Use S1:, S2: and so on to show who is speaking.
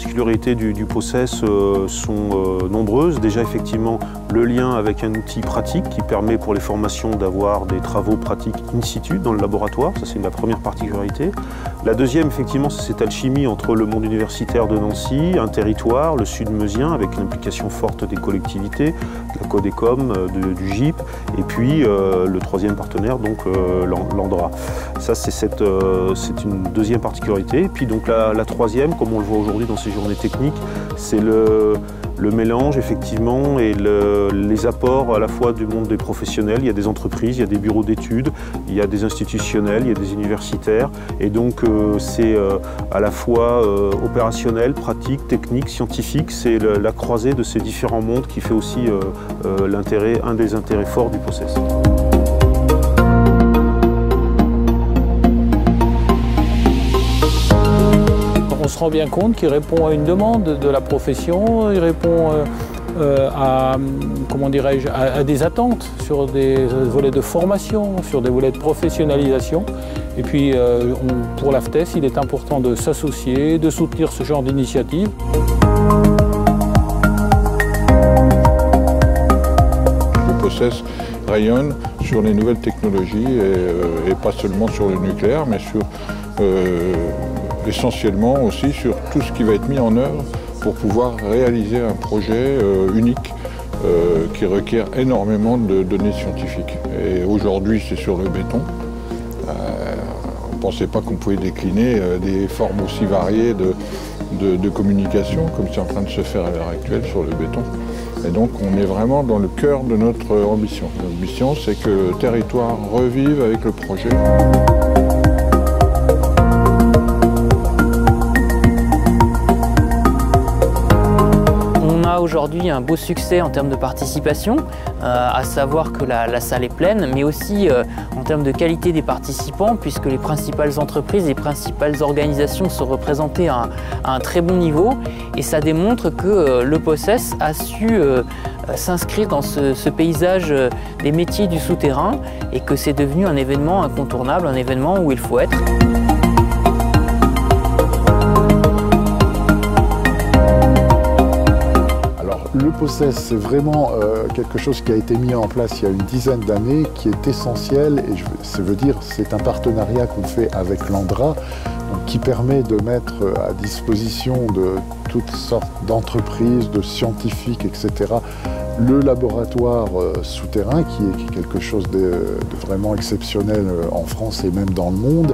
S1: particularités du POCES sont nombreuses. Déjà, effectivement, le lien avec un outil pratique qui permet pour les formations d'avoir des travaux pratiques in situ dans le laboratoire. Ça, c'est la première particularité. La deuxième, effectivement, c'est cette alchimie entre le monde universitaire de Nancy, un territoire, le sud meusien, avec une implication forte des collectivités, de la Codecom, du GIP, et puis le troisième partenaire, donc l'Andra. Ça, c'est une deuxième particularité. Et puis donc la troisième, comme on le voit aujourd'hui dans ces journées techniques, c'est le mélange effectivement et les apports à la fois du monde des professionnels. Il y a des entreprises, il y a des bureaux d'études, il y a des institutionnels, il y a des universitaires. Et donc c'est à la fois opérationnel, pratique, technique, scientifique. C'est la croisée de ces différents mondes qui fait aussi un des intérêts forts du POCES.
S2: On se rend bien compte qu'il répond à une demande de la profession, il répond à des attentes sur des volets de formation, sur des volets de professionnalisation. Et puis pour l'AFTES, il est important de s'associer, de soutenir ce genre d'initiative.
S3: Le POCES rayonne sur les nouvelles technologies et pas seulement sur le nucléaire, mais sur essentiellement aussi sur tout ce qui va être mis en œuvre pour pouvoir réaliser un projet unique qui requiert énormément de données scientifiques. Et aujourd'hui, c'est sur le béton. On ne pensait pas qu'on pouvait décliner des formes aussi variées de communication, comme c'est en train de se faire à l'heure actuelle sur le béton. Et donc, on est vraiment dans le cœur de notre ambition. L'ambition, c'est que le territoire revive avec le projet.
S4: Aujourd'hui un beau succès en termes de participation, à savoir que la salle est pleine, mais aussi en termes de qualité des participants, puisque les principales entreprises, les principales organisations sont représentées à un très bon niveau, et ça démontre que le POCES a su s'inscrire dans ce paysage des métiers du souterrain, et que c'est devenu un événement incontournable, un événement où il faut être.
S5: Le POCES, c'est vraiment quelque chose qui a été mis en place il y a une dizaine d'années, qui est essentiel, et ça veut dire c'est un partenariat qu'on fait avec l'Andra, qui permet de mettre à disposition de toutes sortes d'entreprises, de scientifiques, etc., le laboratoire souterrain, qui est quelque chose de vraiment exceptionnel en France et même dans le monde.